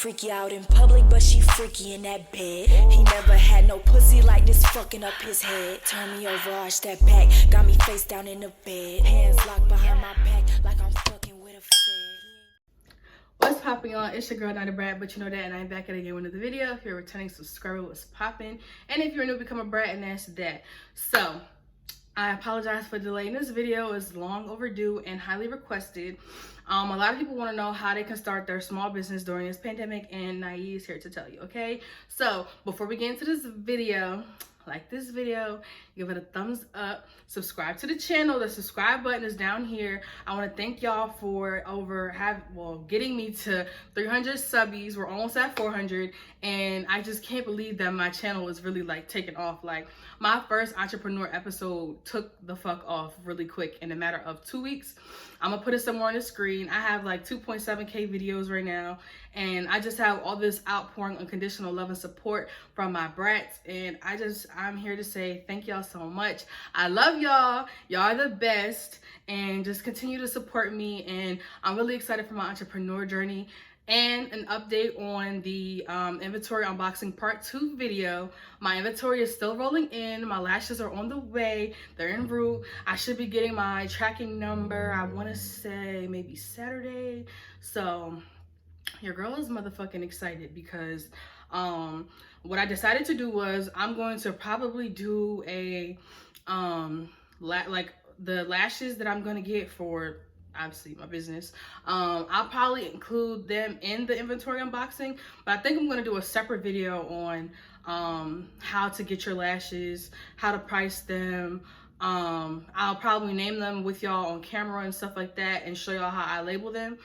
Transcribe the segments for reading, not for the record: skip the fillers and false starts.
freaky out in public, but she freaky in that bed. He never had no pussy like this fucking up his head. Turn me over, arch that back, got me face down in the bed. Hands locked behind my back like I'm fucking with a fed. What's popping on? It's your girl Nyethebrat, but you know that, and I'm back at it again with another video. If you're a returning subscriber, what's popping? And if you're new, become a brat, and that's that. So I apologize for delaying this video. It's long overdue and highly requested. A lot of people want to know how they can start their small business during this pandemic, and Nye is here to tell you, okay? So before we get into this video, like this video, give it a thumbs up, subscribe to the channel. The subscribe button is down here. I want to thank y'all for getting me to 300 subbies. We're almost at 400, and I just can't believe that my channel is really like taking off. Like my first Entrepreneur episode took the fuck off really quick in a matter of 2 weeks. I'm gonna put it somewhere on the screen. I have like 2.7K videos right now, and I just have all this outpouring unconditional love and support from my brats, and I'm here to say thank y'all so much. I love y'all. Y'all are the best, and just continue to support me. And I'm really excited for my entrepreneur journey. And an update on the inventory unboxing part 2 video. My inventory is still rolling in. My lashes are on the way. They're en route. I should be getting my tracking number, I want to say maybe Saturday. So your girl is motherfucking excited because what I decided to do was I'm going to probably do a like the lashes that I'm going to get for obviously my business. I'll probably include them in the inventory unboxing, but I think I'm going to do a separate video on how to get your lashes, how to price them. I'll probably name them with y'all on camera and stuff like that, and show y'all how I label them.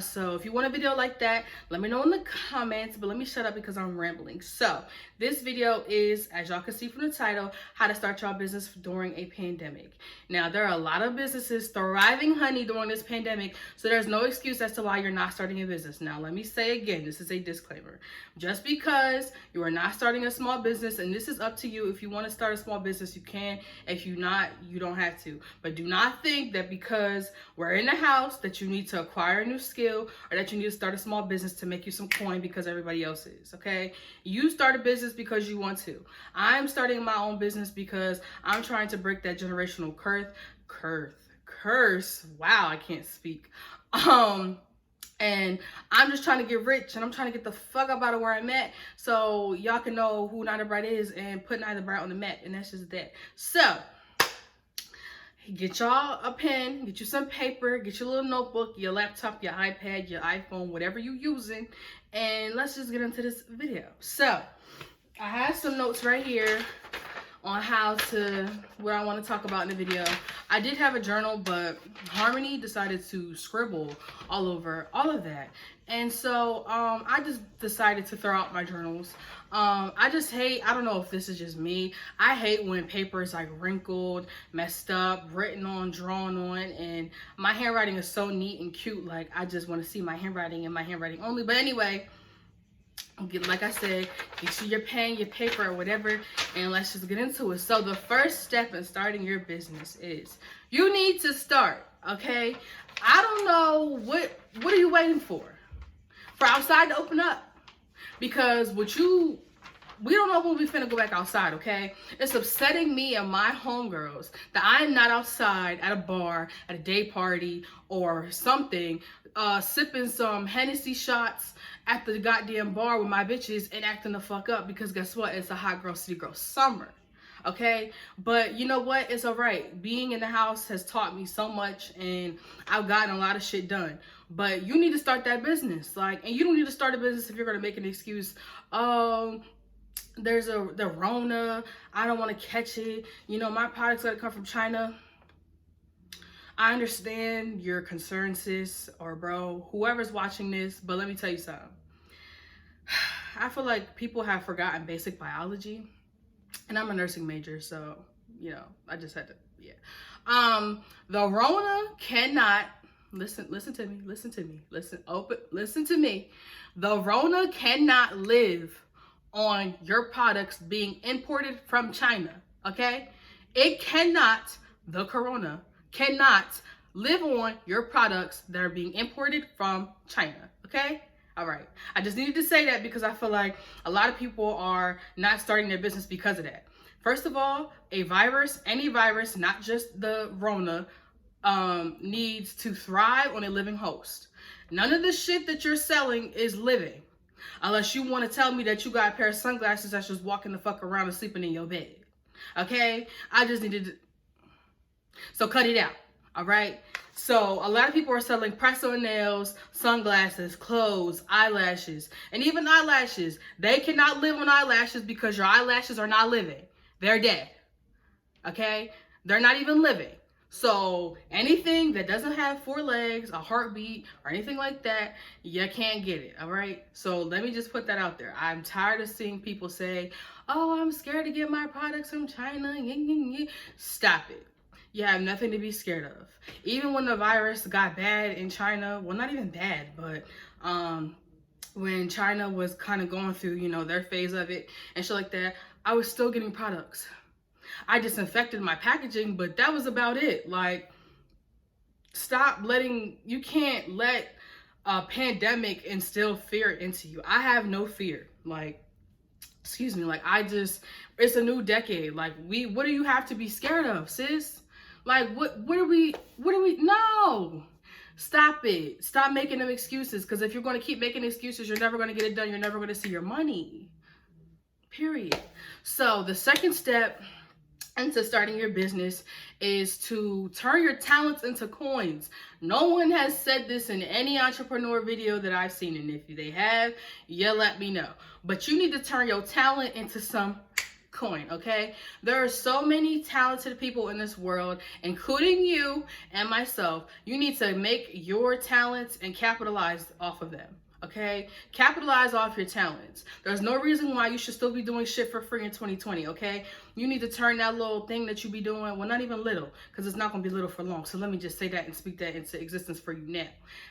So if you want a video like that, let me know in the comments, but let me shut up because I'm rambling. So this video is, as y'all can see from the title, how to start your business during a pandemic. Now, there are a lot of businesses thriving, honey, during this pandemic, so there's no excuse as to why you're not starting a business. Now, let me say again, this is a disclaimer. Just because you are not starting a small business, and this is up to you. If you want to start a small business, you can. If you're not, you don't have to. But do not think that because we're in the house that you need to acquire a new skill, or that you need to start a small business to make you some coin because everybody else is, okay? You start a business because you want to. I'm starting my own business because I'm trying to break that generational curse. Wow, I can't speak. And I'm just trying to get rich, and I'm trying to get the fuck up out of where I'm at, so y'all can know who Nyethebrat is and put Nyethebrat on the map, and that's just that. So get y'all a pen, get you some paper, get your little notebook, your laptop, your iPad, your iPhone, whatever you're using, and let's just get into this video. So I have some notes right here on what I want to talk about in the video. I did have a journal, but Harmony decided to scribble all over all of that. And so I just decided to throw out my journals. I don't know if this is just me. I hate when paper is like wrinkled, messed up, written on, drawn on, and my handwriting is so neat and cute. Like, I just want to see my handwriting and my handwriting only. But anyway, like I said, get you your pen, your paper, or whatever, and let's just get into it. So the first step in starting your business is you need to start, okay? I don't know, what are you waiting for outside to open up? Because we don't know when we finna go back outside, okay? It's upsetting me and my homegirls that I am not outside at a bar, at a day party, or something, sipping some Hennessy shots at the goddamn bar with my bitches and acting the fuck up, because guess what? It's a hot girl, city girl summer, okay? But you know what? It's all right. Being in the house has taught me so much, and I've gotten a lot of shit done. But you need to start that business, and you don't need to start a business if you're gonna make an excuse. There's the Rona, I don't want to catch it. You know, my products gotta come from China. I understand your concerns, sis, or bro, whoever's watching this, but let me tell you something. I feel like people have forgotten basic biology, and I'm a nursing major, so, you know, I just had to, yeah. The Rona cannot, listen to me. The Rona cannot live on your products being imported from China, okay? The Corona cannot live on your products that are being imported from China, okay? All right. I just needed to say that because I feel like a lot of people are not starting their business because of that. First of all, a virus, any virus, not just the Rona, needs to thrive on a living host. None of the shit that you're selling is living. Unless you want to tell me that you got a pair of sunglasses that's just walking the fuck around and sleeping in your bed. Okay? I just needed to... So cut it out. All right? So a lot of people are selling press-on nails, sunglasses, clothes, eyelashes, and even eyelashes. They cannot live on eyelashes because your eyelashes are not living. They're dead. Okay? They're not even living. So anything that doesn't have 4 legs, a heartbeat, or anything like that, you can't get it, all right? So let me just put that out there. I'm tired of seeing people say, oh, I'm scared to get my products from China. Stop it. You have nothing to be scared of. Even when the virus got bad in China, well, not even bad, but when China was kind of going through, you know, their phase of it and shit like that, I was still getting products. I disinfected my packaging, but that was about it. Like, stop letting, you can't let a pandemic instill fear into you. I have no fear. Like, excuse me, like, it's a new decade. Like, what do you have to be scared of, sis? Like, what are we, no. Stop it. Stop making them excuses. Because if you're going to keep making excuses, you're never going to get it done. You're never going to see your money. Period. So the second step into starting your business is to turn your talents into coins. No one has said this in any entrepreneur video that I've seen, and if they have, you let me know. But you need to turn your talent into some coin, okay? There are so many talented people in this world, including you and myself. You need to make your talents and capitalize off of them. Okay, capitalize off your talents. There's no reason why you should still be doing shit for free in 2020. Okay, you need to turn that little thing that you be doing, well, not even little, because it's not gonna be little for long. So let me just say that and speak that into existence for you now.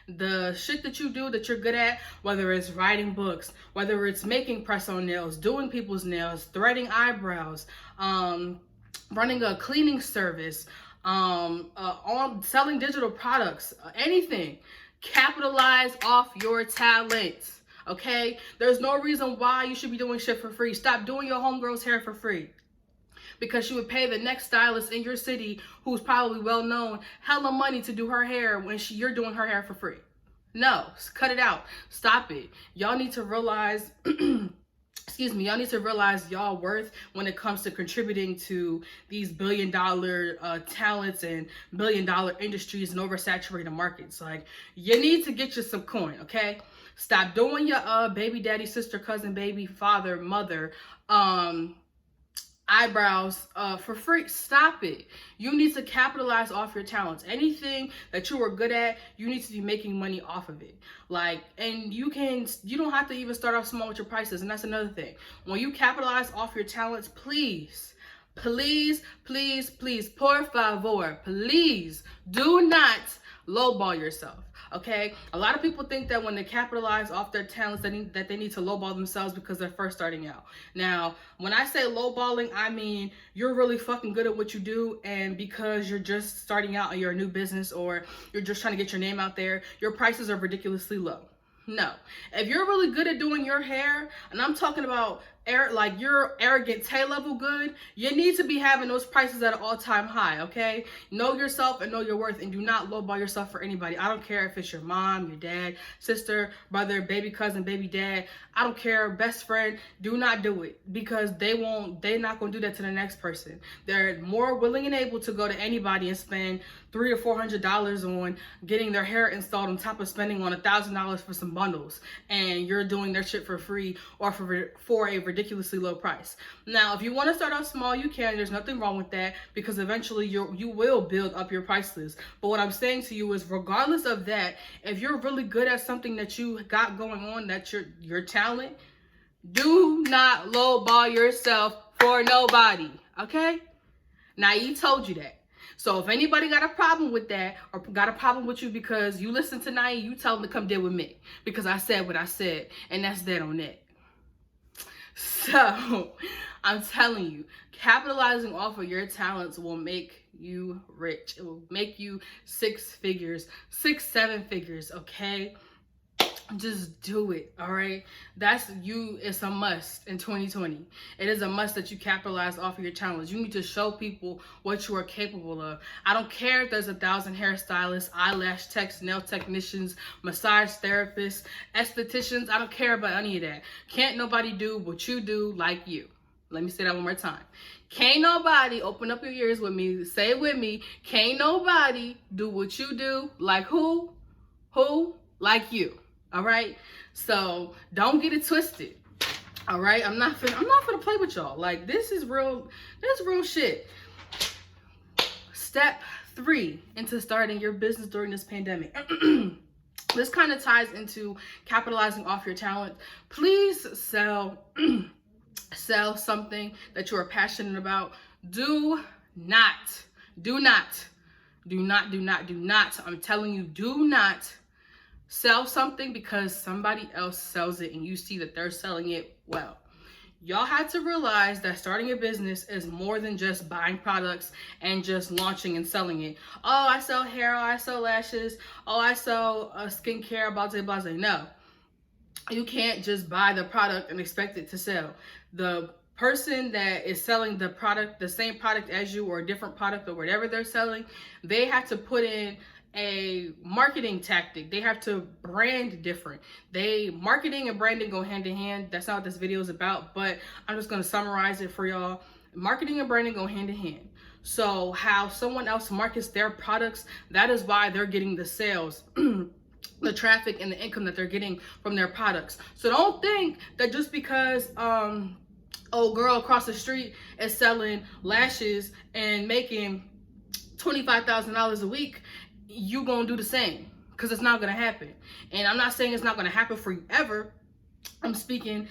The shit that you do that you're good at, whether it's writing books, whether it's making press-on nails, doing people's nails, threading eyebrows, running a cleaning service, on selling digital products, anything. Capitalize off your talents, okay? There's no reason why you should be doing shit for free. Stop doing your homegirl's hair for free because you would pay the next stylist in your city, who's probably well known, hella money to do her hair when you're doing her hair for free. No, cut it out. Stop it. Y'all need to realize excuse me, y'all need to realize y'all worth when it comes to contributing to these billion-dollar talents and billion-dollar industries and oversaturated markets. Like, you need to get you some coin, okay? Stop doing your baby daddy, sister, cousin, baby, father, mother, eyebrows for free. Stop it. You need to capitalize off your talents. Anything that you are good at, you need to be making money off of it. Like, and you don't have to even start off small with your prices. And that's another thing. When you capitalize off your talents, please, por favor, please do not lowball yourself. Okay, a lot of people think that when they capitalize off their talents that they need to lowball themselves because they're first starting out. Now, when I say lowballing, I mean you're really fucking good at what you do, and because you're just starting out and you're a new business, or you're just trying to get your name out there, your prices are ridiculously low. No, if you're really good at doing your hair, and I'm talking about like you're arrogant tail level good, you need to be having those prices at an all-time high, okay? Know yourself and know your worth, and do not lowball yourself for anybody. I don't care if it's your mom, your dad, sister, brother, baby cousin, baby dad. I don't care, best friend. Do not do it, because they're not gonna do that to the next person. They're more willing and able to go to anybody and spend $300 to $400 on getting their hair installed on top of spending on $1,000 for some bundles, and you're doing their shit for free or for a ridiculously low price. Now, if you want to start off small, you can. There's nothing wrong with that, because eventually you will build up your price list. But what I'm saying to you is, regardless of that, if you're really good at something that you got going on, that's your talent, do not lowball yourself for nobody, okay? Nyeth told you that. So if anybody got a problem with that, or got a problem with you because you listen to Nyeth, you tell them to come deal with me, because I said what I said, and that's that on that. So I'm telling you, capitalizing off of your talents will make you rich. It will make you 6 figures, 6, 7 figures, okay? Just do it, all right? That's you. It's a must in 2020. It is a must that you capitalize off of your talents. You need to show people what you are capable of. I don't care if there's 1,000 hairstylists, eyelash techs, nail technicians, massage therapists, estheticians. I don't care about any of that. Can't nobody do what you do like you. Let me say that one more time. Can't nobody, open up your ears with me, say it with me. Can't nobody do what you do like who? Who? Like you. All right, so don't get it twisted. All right, I'm not gonna play with y'all. Like, this is real shit. Step 3 into starting your business during this pandemic. This kind of ties into capitalizing off your talent. Please sell something that you are passionate about. Do not. I'm telling you, do not sell something because somebody else sells it and you see that they're selling it well. Y'all have to realize that starting a business is more than just buying products and just launching and selling it. Oh, I sell hair, oh, I sell lashes, oh, I sell skincare, blah, blah, blah. No, you can't just buy the product and expect it to sell. The person that is selling the product, the same product as you or a different product or whatever they're selling, they have to put in a marketing tactic. They have to brand different. Marketing and branding go hand in hand. That's not what this video is about, but I'm just going to summarize it for y'all. Marketing and branding go hand in hand. So how someone else markets their products, that is why they're getting the sales, the traffic and the income that they're getting from their products. So don't think that just because old girl across the street is selling lashes and making $25,000 a week, you gonna do the same, because it's not gonna happen. And I'm not saying it's not gonna happen for you ever. I'm speaking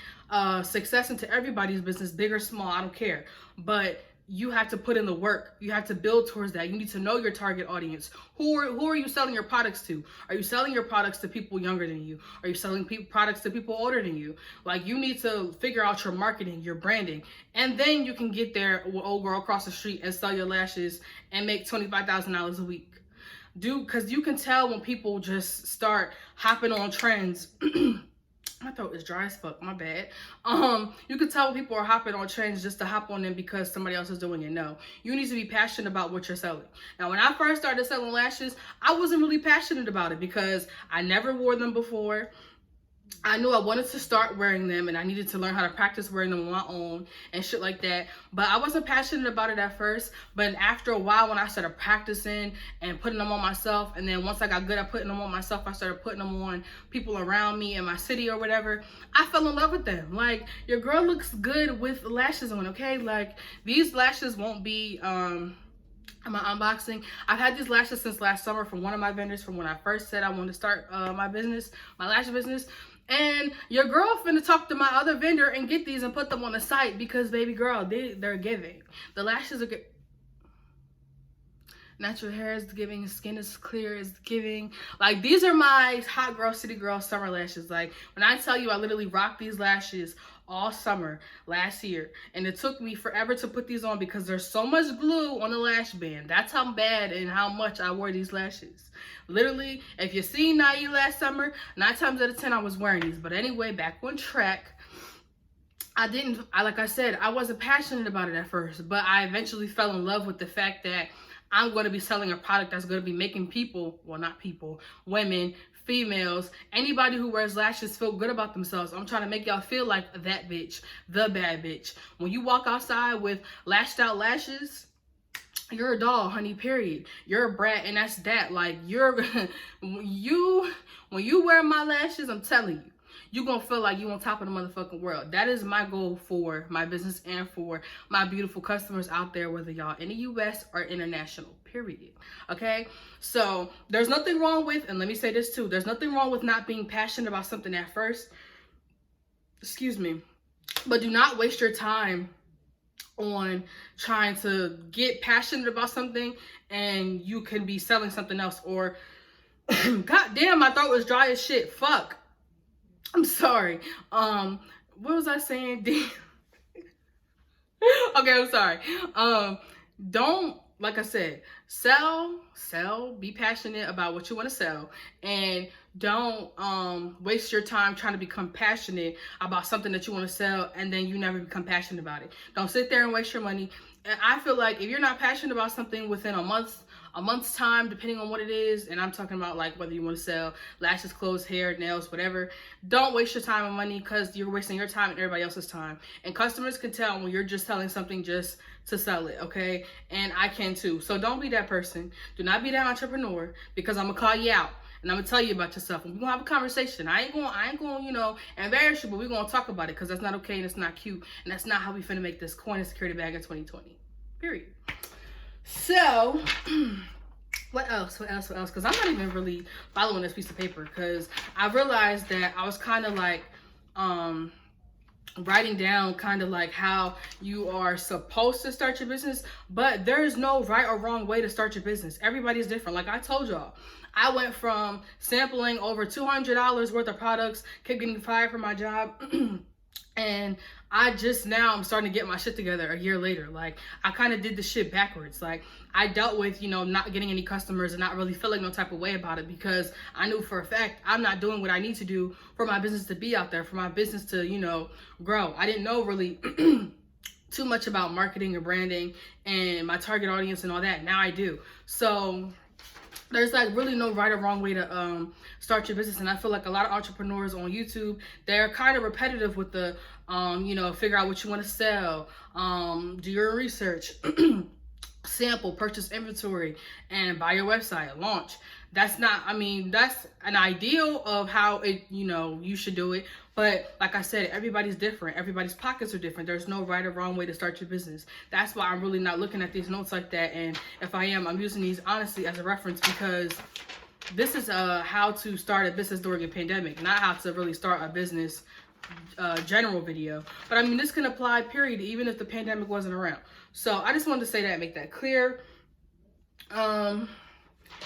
success into everybody's business, big or small, I don't care. But you have to put in the work. You have to build towards that. You need to know your target audience. Who are you selling your products to? Are you selling your products to people younger than you? Are you selling products to people older than you? Like, you need to figure out your marketing, your branding, and then you can get there with old girl across the street and sell your lashes and make $25,000 a week. Because you can tell when people just start hopping on trends. My throat is dry as fuck, my bad. You can tell when people are hopping on trends just to hop on them because somebody else is doing it. No, you need to be passionate about what you're selling. Now, when I first started selling lashes, I wasn't really passionate about it because I never wore them before. I knew I wanted to start wearing them and I needed to learn how to practice wearing them on my own and shit like that. But I wasn't passionate about it at first. But after a while, when I started practicing and putting them on myself, and then once I got good at putting them on myself, I started putting them on people around me in my city or whatever, I fell in love with them. Like, your girl looks good with lashes on, okay? Like, these lashes won't be my unboxing. I've had these lashes since last summer from one of my vendors, from when I first said I wanted to start my lash business. And your girl finna talk to my other vendor and get these and put them on the site because, baby girl, they're giving. The lashes are good. Natural hair is giving, skin is clear is giving. Like, these are my hot girl, city girl summer lashes. Like, when I tell you I literally rocked these lashes all summer last year, and it took me forever to put these on because there's so much glue on the lash band. That's how bad and how much I wore these lashes. Literally, if you seen Nye last summer, 9 times out of 10 I was wearing these. But anyway, back on track. Like I said, I wasn't passionate about it at first, but I eventually fell in love with the fact that I'm going to be selling a product that's going to be making people, well, not people, women, females, anybody who wears lashes feel good about themselves. I'm trying to make y'all feel like that bitch, the bad bitch. When you walk outside with lashed out lashes, you're a doll, honey, period. You're a brat, and that's that. Like, when you wear my lashes, I'm telling you, you're going to feel like you on top of the motherfucking world. That is my goal for my business and for my beautiful customers out there, whether y'all in the U.S. or international, period. Okay? So there's nothing wrong with, and let me say this too, there's nothing wrong with not being passionate about something at first. Excuse me. But do not waste your time on trying to get passionate about something and you can be selling something else. Or, god damn, my throat was dry as shit. Fuck. I'm sorry. What was I saying? Okay, I'm sorry. Don't, like I said, sell, be passionate about what you want to sell, and don't waste your time trying to become passionate about something that you want to sell and then you never become passionate about it. Don't sit there and waste your money. And I feel like if you're not passionate about something within a month's time, depending on what it is, and I'm talking about like whether you want to sell lashes, clothes, hair, nails, whatever, don't waste your time and money, because you're wasting your time and everybody else's time. And customers can tell when you're just selling something just to sell it, okay? And I can too. So don't be that person. Do not be that entrepreneur, because I'm gonna call you out. And I'm gonna tell you about yourself, and we're gonna have a conversation. I ain't gonna, embarrass you, but we're gonna talk about it, because that's not okay and it's not cute, and that's not how we finna make this coin and security bag in 2020. Period. So, what else? Because I'm not even really following this piece of paper, because I realized that I was kind of like, writing down kind of like how you are supposed to start your business, but there is no right or wrong way to start your business. Everybody's different. Like I told y'all, I went from sampling over $200 worth of products, kept getting fired from my job, and I just now I'm starting to get my shit together a year later. Like I kind of did the shit backwards. Like I dealt with, not getting any customers and not really feeling no type of way about it, because I knew for a fact I'm not doing what I need to do for my business to be out there, for my business to, grow. I didn't know really too much about marketing or branding and my target audience and all that. Now I do. So there's like really no right or wrong way to start your business. And I feel like a lot of entrepreneurs on YouTube, they're kind of repetitive with the figure out what you want to sell, do your research, sample, purchase inventory, and buy your website, launch. That's an ideal of how it, you should do it. But like I said, everybody's different. Everybody's pockets are different. There's no right or wrong way to start your business. That's why I'm really not looking at these notes like that. And if I am, I'm using these honestly as a reference, because this is how to start a business during a pandemic, not how to really start a business general video. But this can apply period, even if the pandemic wasn't around. So I just wanted to say that, make that clear.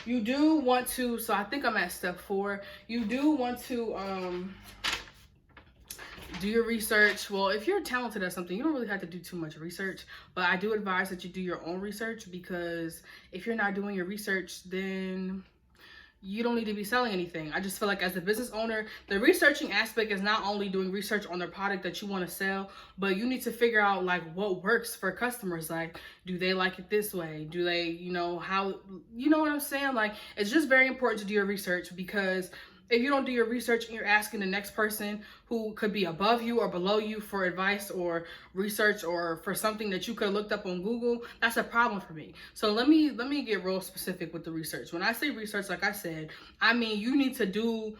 You do want to, so I think I'm at step 4. You do want to do your research. Well, if you're talented at something, you don't really have to do too much research, but I do advise that you do your own research, because if you're not doing your research, then you don't need to be selling anything. I just feel like as a business owner, the researching aspect is not only doing research on the product that you want to sell, but you need to figure out like what works for customers. Like, do they like it this way? Do they, how, you know what I'm saying? Like, it's just very important to do your research, because if you don't do your research and you're asking the next person who could be above you or below you for advice or research or for something that you could have looked up on Google, that's a problem for me. So let me get real specific with the research. When I say research, like I said, you need to go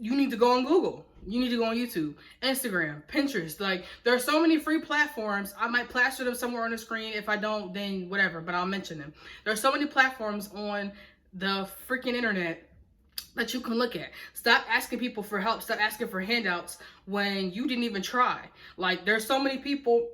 on Google. You need to go on YouTube, Instagram, Pinterest. Like, there are so many free platforms. I might plaster them somewhere on the screen. If I don't, then whatever, but I'll mention them. There are so many platforms on the freaking internet that you can look at. Stop asking people for help. Stop asking for handouts when you didn't even try. Like, there's so many people,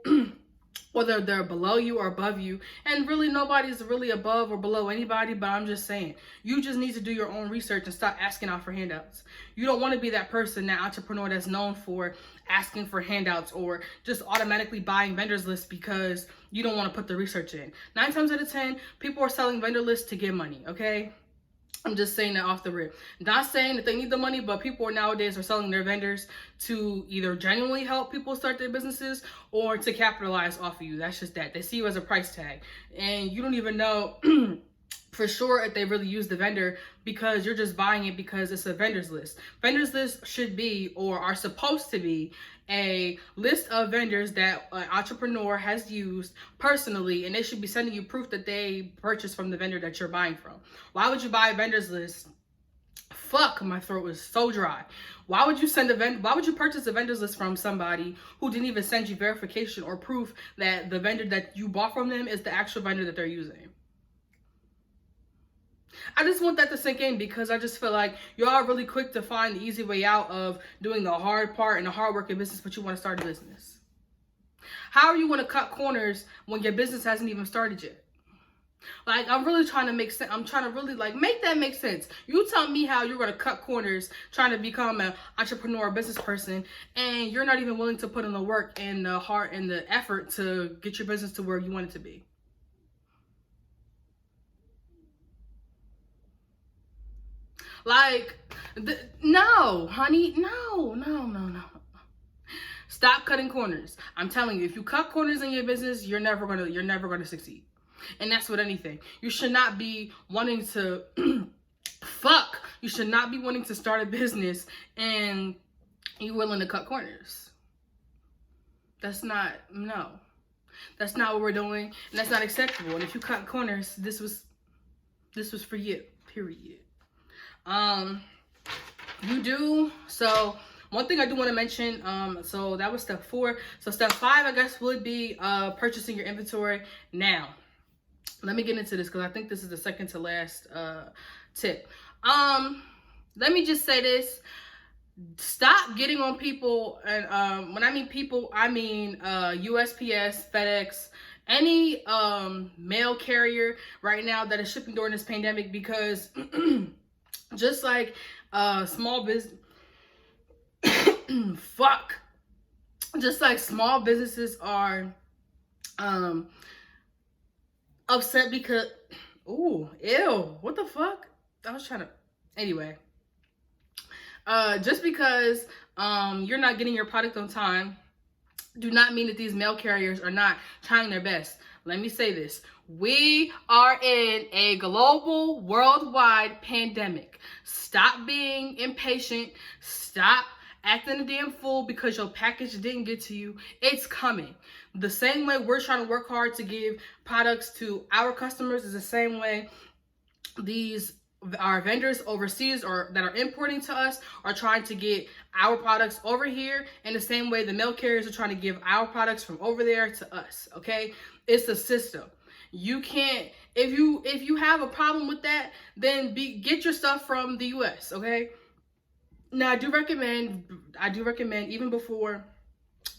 whether they're below you or above you, and really nobody's really above or below anybody, but I'm just saying, you just need to do your own research and stop asking out for handouts. You don't want to be that person, that entrepreneur that's known for asking for handouts or just automatically buying vendors lists because you don't want to put the research in. 9 times out of 10, people are selling vendor lists to get money, okay? I'm just saying that off the rip. Not saying that they need the money, but people nowadays are selling their vendors to either genuinely help people start their businesses or to capitalize off of you. That's just that. They see you as a price tag, and you don't even know for sure if they really use the vendor, because you're just buying it because it's a vendors list. Vendors list should be, or are supposed to be, a list of vendors that an entrepreneur has used personally, and they should be sending you proof that they purchased from the vendor that you're buying from. Why would you buy a vendors list? Fuck, my throat was so dry. Why would you purchase a vendors list from somebody who didn't even send you verification or proof that the vendor that you bought from them is the actual vendor that they're using? I just want that to sink in, because I just feel like y'all are really quick to find the easy way out of doing the hard part and the hard work in business, but you want to start a business. How are you going to cut corners when your business hasn't even started yet? Like, I'm really trying to make sense. I'm trying to really make that make sense. You tell me how you're going to cut corners trying to become an entrepreneur, business person, and you're not even willing to put in the work and the heart and the effort to get your business to where you want it to be. Like, no, honey, no. Stop cutting corners. I'm telling you, if you cut corners in your business, you're never gonna succeed. And that's with anything. You should not be wanting to You should not be wanting to start a business and you're willing to cut corners. That's not what we're doing, and that's not acceptable. And if you cut corners, this was for you, period. You do. So one thing I do want to mention, so that was step 4. So step 5, I guess, would be purchasing your inventory. Now, let me get into this because I think this is the second to last tip. Let me just say this. Stop getting on people, and when I mean people, I mean USPS, FedEx, any mail carrier right now that is shipping during this pandemic, because just like small business, just like small businesses are upset because, ooh, ew, what the fuck? I was trying to, anyway. Just because you're not getting your product on time, do not mean that these mail carriers are not trying their best. Let me say this. We are in a global, worldwide pandemic. Stop being impatient. Stop acting a damn fool because your package didn't get to you. It's coming. The same way we're trying to work hard to give products to our customers is the same way our vendors overseas or that are importing to us are trying to get our products over here, in the same way the mail carriers are trying to give our products from over there to us. Okay, it's a system. You can't, if you have a problem with that, then get your stuff from the US. Okay, now I do recommend even before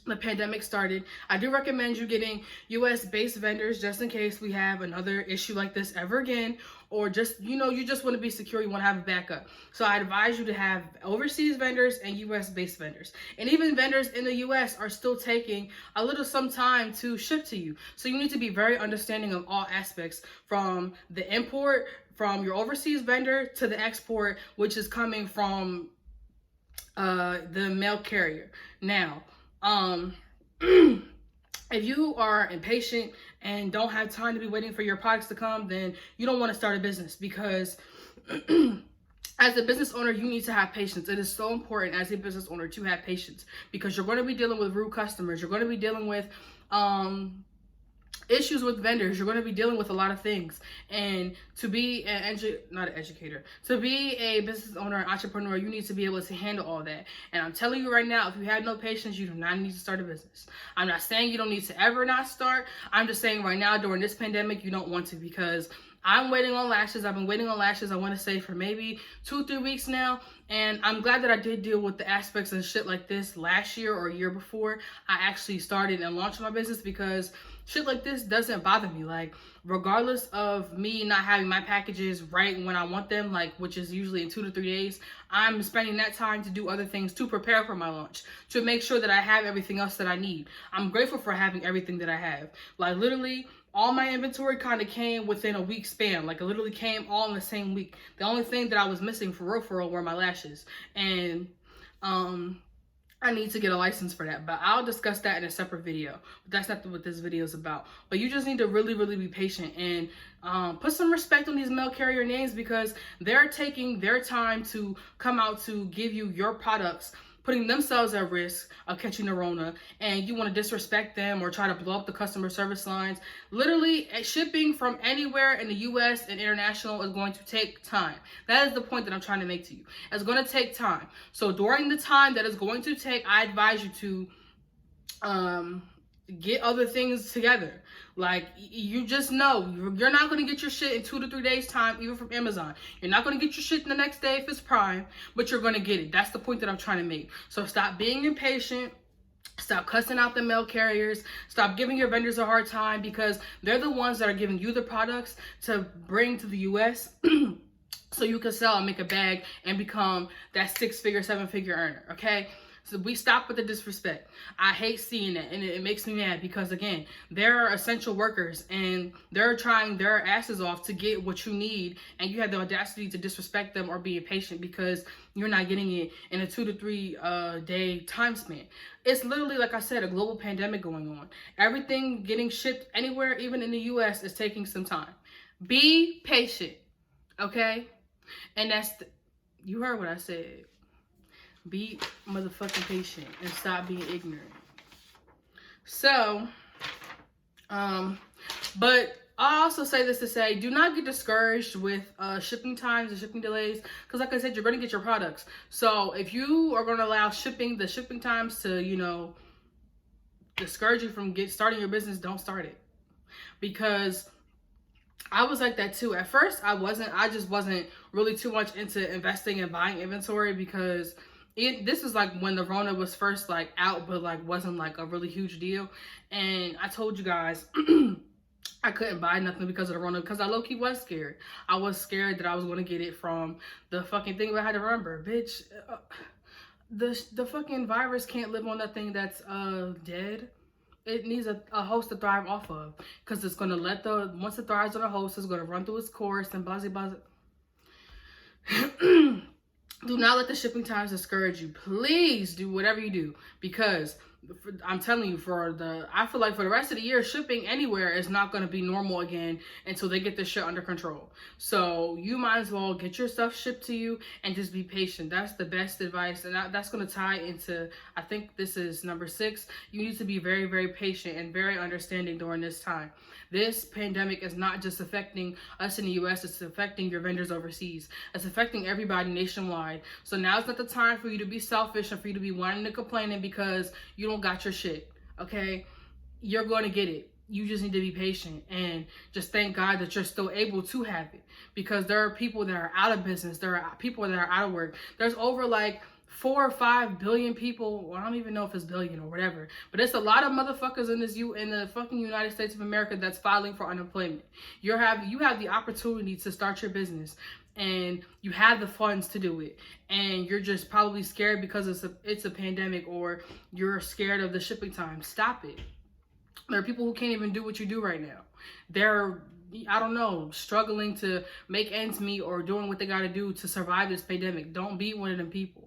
the pandemic started, I do recommend you getting US based vendors just in case we have another issue like this ever again, or just, you just want to be secure, you want to have a backup. So I advise you to have overseas vendors and US based vendors. And even vendors in the US are still taking a little some time to ship to you. So you need to be very understanding of all aspects, from the import from your overseas vendor to the export, which is coming from the mail carrier. Now, if you are impatient and don't have time to be waiting for your products to come, then you don't want to start a business, because as a business owner, you need to have patience. It is so important as a business owner to have patience, because you're going to be dealing with rude customers. You're going to be dealing with issues with vendors. You're going to be dealing with a lot of things. And to be to be a business owner, an entrepreneur, you need to be able to handle all that. And I'm telling you right now, if you have no patience, you do not need to start a business. I'm not saying you don't need to ever not start. I'm just saying right now, during this pandemic, you don't want to, because I'm waiting on lashes. I've been waiting on lashes, I want to say, for maybe 2-3 weeks now. And I'm glad that I did deal with the aspects and shit like this last year or a year before I actually started and launched my business, because shit like this doesn't bother me. Like, regardless of me not having my packages right when I want them, like, which is usually in 2 to 3 days, I'm spending that time to do other things to prepare for my launch, to make sure that I have everything else that I need. I'm grateful for having everything that I have. Like, literally, all my inventory kind of came within a week span. Like, it literally came all in the same week. The only thing that I was missing for real were my lashes. And I need to get a license for that, but I'll discuss that in a separate video. But that's not what this video is about. But you just need to really be patient and put some respect on these mail carrier names, because they're taking their time to come out to give you your products, putting themselves at risk of catching the Rona, and you want to disrespect them or try to blow up the customer service lines. Literally, shipping from anywhere in the US and international is going to take time. That is the point that I'm trying to make to you. It's going to take time. So during the time that it's going to take, I advise you to get other things together. Like, you just know you're not going to get your shit in 2 to 3 days time, even from Amazon. You're not going to get your shit the next day if it's Prime, but you're going to get it. That's the point that I'm trying to make. So stop being impatient. Stop cussing out the mail carriers. Stop giving your vendors a hard time, because they're the ones that are giving you the products to bring to the US so you can sell and make a bag and become that 6-figure, 7-figure earner. Okay? So we stop with the disrespect. I hate seeing that, and it makes me mad because, again, they're essential workers and they're trying their asses off to get what you need, and you have the audacity to disrespect them or be impatient because you're not getting it in a 2 to 3 day time span. It's literally, like I said, a global pandemic going on. Everything getting shipped anywhere, even in the US, is taking some time. Be patient, okay? And you heard what I said. Be motherfucking patient and stop being ignorant. So, but I also say this to say, do not get discouraged with shipping times and shipping delays, because like I said, you're going to get your products. So if you are going to allow the shipping times to, you know, discourage you from starting your business, don't start it. Because I was like that too. At first, I just wasn't really too much into investing and buying inventory, because this was like when the Rona was first like out, but like wasn't like a really huge deal. And I told you guys, I couldn't buy nothing because of the Rona, because I low-key was scared. I was scared that I was going to get it from the fucking thing. But I had to remember, bitch, the fucking virus can't live on nothing that's dead. It needs a host to thrive off of, because it's going to once it thrives on a host, it's going to run through its course and blah, blah, blah. Do not let the shipping times discourage you. Please do whatever you do, because I'm telling you, I feel like for the rest of the year, shipping anywhere is not going to be normal again until they get this shit under control. So you might as well get your stuff shipped to you and just be patient. That's the best advice. And that's going to tie into, I think this is number 6. You need to be very, very patient and very understanding during this time. This pandemic is not just affecting us in the US, it's affecting your vendors overseas. It's affecting everybody nationwide. So now is not the time for you to be selfish and for you to be whining and complaining because you don't got your shit, okay? You're going to get it. You just need to be patient and just thank God that you're still able to have it, because there are people that are out of business. There are people that are out of work. There's over like 4 or 5 billion people. Well, I don't even know if it's billion or whatever, but it's a lot of motherfuckers in the fucking United States of America that's filing for unemployment. You have the opportunity to start your business, and you have the funds to do it, and you're just probably scared because it's a pandemic, or you're scared of the shipping time. Stop it. There are people who can't even do what you do right now. They're, I don't know, struggling to make ends meet or doing what they got to do to survive this pandemic. Don't be one of them people.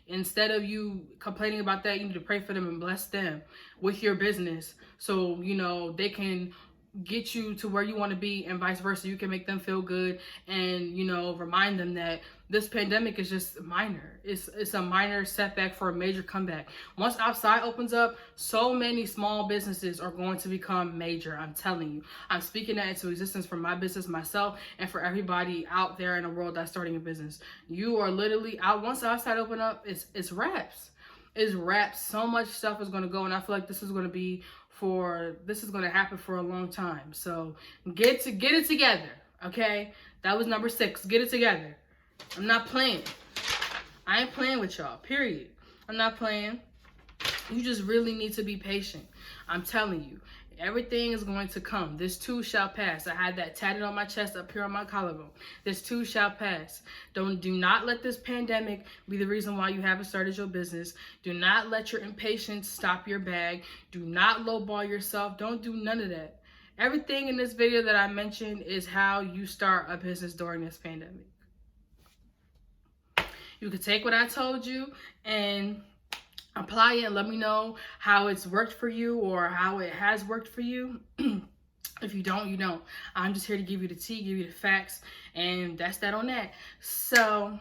Instead of you complaining about that, you need to pray for them and bless them with your business, so you know they can get you to where you want to be, and vice versa. You can make them feel good, and you know, remind them that this pandemic is just minor. It's a minor setback for a major comeback. Once outside opens up, so many small businesses are going to become major. I'm telling you. I'm speaking that into existence for my business, myself, and for everybody out there in the world that's starting a business. You are literally out. Once outside open up, it's wraps. It's wraps. So much stuff is going to go, and I feel like this is going to happen for a long time. So get it together, okay? That was number 6. Get it together. I'm not playing. I ain't playing with y'all, period. I'm not playing. You just really need to be patient. I'm telling you, everything is going to come. This too shall pass. I had that tatted on my chest up here on my collarbone. This too shall pass. Do not let this pandemic be the reason why you haven't started your business. Do not let your impatience stop your bag. Do not lowball yourself. Don't do none of that. Everything in this video that I mentioned is how you start a business during this pandemic. You can take what I told you and apply it and let me know how it's worked for you or how it has worked for you. If you don't, you don't. I'm just here to give you the tea, give you the facts, and that's that on that. So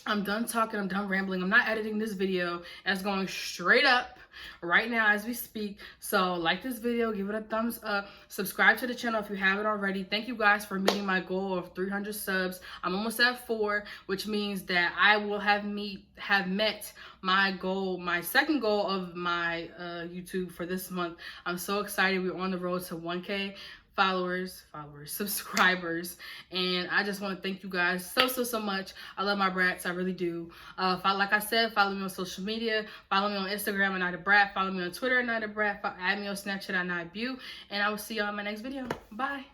I'm done talking. I'm done rambling. I'm not editing this video. It's going straight up right now as we speak. So like this video, give it a thumbs up, subscribe to the channel if you haven't already. Thank you guys for meeting my goal of 300 subs. I'm almost at 4, which means that I will have met my goal, my second goal of my YouTube for this month. I'm so excited. We're on the road to 1K subscribers, and I just want to thank you guys so much. I love my brats, I really do. Like I said, follow me on social media, follow me on Instagram at Nyethebrat, follow me on Twitter at Nyethebrat, add me on Snapchat at Nyethebrat, and I will see y'all in my next video. Bye.